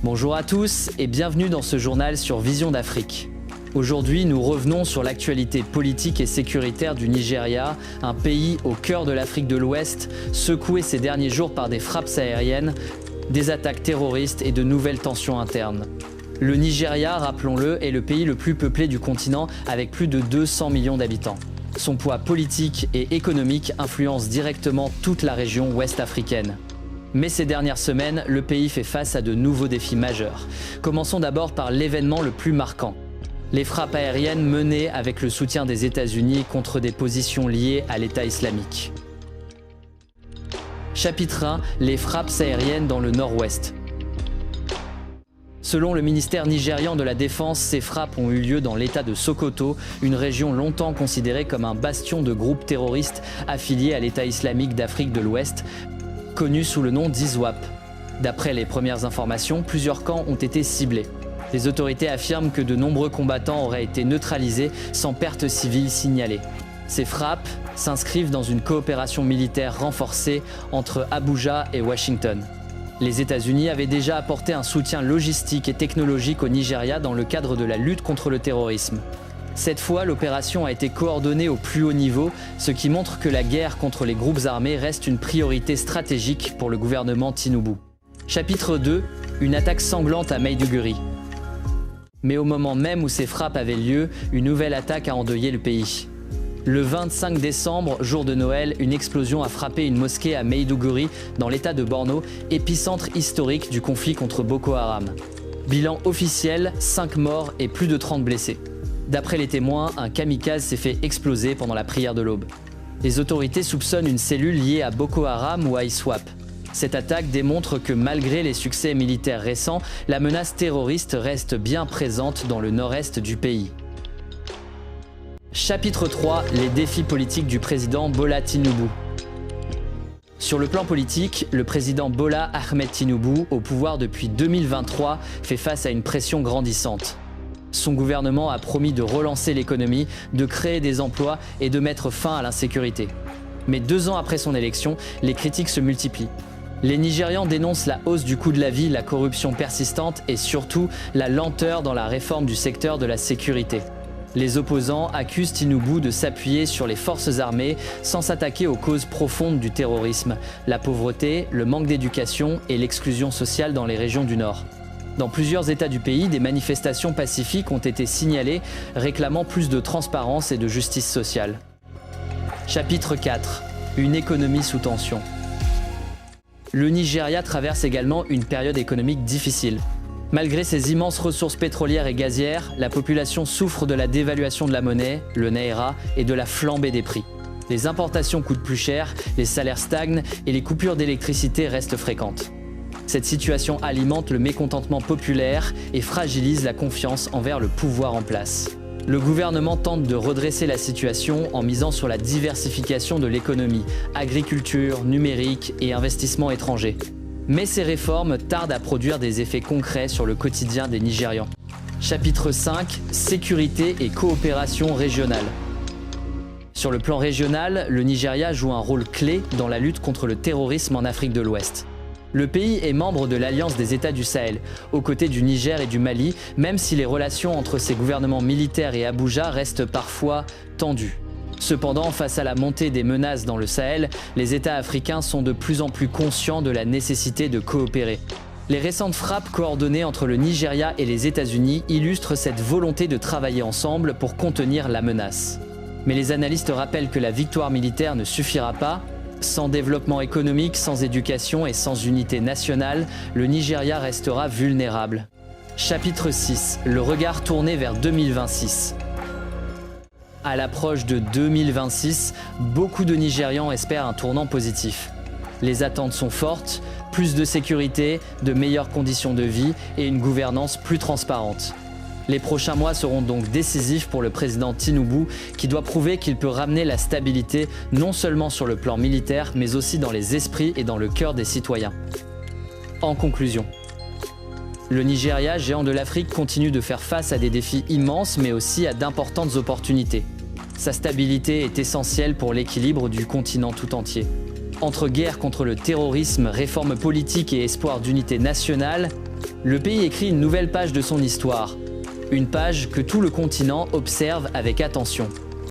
Bonjour à tous et bienvenue dans ce journal sur Vision d'Afrique. Aujourd'hui, nous revenons sur l'actualité politique et sécuritaire du Nigeria, un pays au cœur de l'Afrique de l'Ouest, secoué ces derniers jours par des frappes aériennes, des attaques terroristes et de nouvelles tensions internes. Le Nigeria, rappelons-le, est le pays le plus peuplé du continent avec plus de 200 millions d'habitants. Son poids politique et économique influence directement toute la région ouest africaine. Mais ces dernières semaines, le pays fait face à de nouveaux défis majeurs. Commençons d'abord par l'événement le plus marquant. Les frappes aériennes menées avec le soutien des États-Unis contre des positions liées à l'État islamique. Chapitre 1. Les frappes aériennes dans le nord-ouest. Selon le ministère nigérian de la Défense, ces frappes ont eu lieu dans l'État de Sokoto, une région longtemps considérée comme un bastion de groupes terroristes affiliés à l'État islamique d'Afrique de l'Ouest, connu sous le nom d'ISWAP. D'après les premières informations, plusieurs camps ont été ciblés. Les autorités affirment que de nombreux combattants auraient été neutralisés sans pertes civiles signalées. Ces frappes s'inscrivent dans une coopération militaire renforcée entre Abuja et Washington. Les États-Unis avaient déjà apporté un soutien logistique et technologique au Nigeria dans le cadre de la lutte contre le terrorisme. Cette fois, l'opération a été coordonnée au plus haut niveau, ce qui montre que la guerre contre les groupes armés reste une priorité stratégique pour le gouvernement Tinubu. Chapitre 2. Une attaque sanglante à Maiduguri. Mais au moment même où ces frappes avaient lieu, une nouvelle attaque a endeuillé le pays. Le 25 décembre, jour de Noël, une explosion a frappé une mosquée à Maiduguri, dans l'état de Borno, épicentre historique du conflit contre Boko Haram. Bilan officiel, 5 morts et plus de 30 blessés. D'après les témoins, un kamikaze s'est fait exploser pendant la prière de l'aube. Les autorités soupçonnent une cellule liée à Boko Haram ou à ISWAP. Cette attaque démontre que malgré les succès militaires récents, la menace terroriste reste bien présente dans le nord-est du pays. Chapitre 3. Les défis politiques du président Bola Tinubu. Sur le plan politique, le président Bola Ahmed Tinubu, au pouvoir depuis 2023, fait face à une pression grandissante. Son gouvernement a promis de relancer l'économie, de créer des emplois et de mettre fin à l'insécurité. Mais 2 ans après son élection, les critiques se multiplient. Les Nigérians dénoncent la hausse du coût de la vie, la corruption persistante et surtout la lenteur dans la réforme du secteur de la sécurité. Les opposants accusent Tinubu de s'appuyer sur les forces armées sans s'attaquer aux causes profondes du terrorisme, la pauvreté, le manque d'éducation et l'exclusion sociale dans les régions du Nord. Dans plusieurs États du pays, des manifestations pacifiques ont été signalées réclamant plus de transparence et de justice sociale. Chapitre 4. Une économie sous tension. Le Nigeria traverse également une période économique difficile. Malgré ses immenses ressources pétrolières et gazières, la population souffre de la dévaluation de la monnaie, le naira, et de la flambée des prix. Les importations coûtent plus cher, les salaires stagnent et les coupures d'électricité restent fréquentes. Cette situation alimente le mécontentement populaire et fragilise la confiance envers le pouvoir en place. Le gouvernement tente de redresser la situation en misant sur la diversification de l'économie, agriculture, numérique et investissements étrangers. Mais ces réformes tardent à produire des effets concrets sur le quotidien des Nigérians. Chapitre 5. Sécurité et coopération régionale. Sur le plan régional, le Nigeria joue un rôle clé dans la lutte contre le terrorisme en Afrique de l'Ouest. Le pays est membre de l'Alliance des États du Sahel, aux côtés du Niger et du Mali, même si les relations entre ces gouvernements militaires et Abuja restent parfois tendues. Cependant, face à la montée des menaces dans le Sahel, les États africains sont de plus en plus conscients de la nécessité de coopérer. Les récentes frappes coordonnées entre le Nigeria et les États-Unis illustrent cette volonté de travailler ensemble pour contenir la menace. Mais les analystes rappellent que la victoire militaire ne suffira pas. Sans développement économique, sans éducation et sans unité nationale, le Nigeria restera vulnérable. Chapitre 6. Le regard tourné vers 2026. À l'approche de 2026, beaucoup de Nigérians espèrent un tournant positif. Les attentes sont fortes, plus de sécurité, de meilleures conditions de vie et une gouvernance plus transparente. Les prochains mois seront donc décisifs pour le président Tinubu, qui doit prouver qu'il peut ramener la stabilité non seulement sur le plan militaire, mais aussi dans les esprits et dans le cœur des citoyens. En conclusion, le Nigeria, géant de l'Afrique, continue de faire face à des défis immenses, mais aussi à d'importantes opportunités. Sa stabilité est essentielle pour l'équilibre du continent tout entier. Entre guerre contre le terrorisme, réformes politiques et espoir d'unité nationale, Le pays écrit une nouvelle page de son histoire. Une page que tout le continent observe avec attention.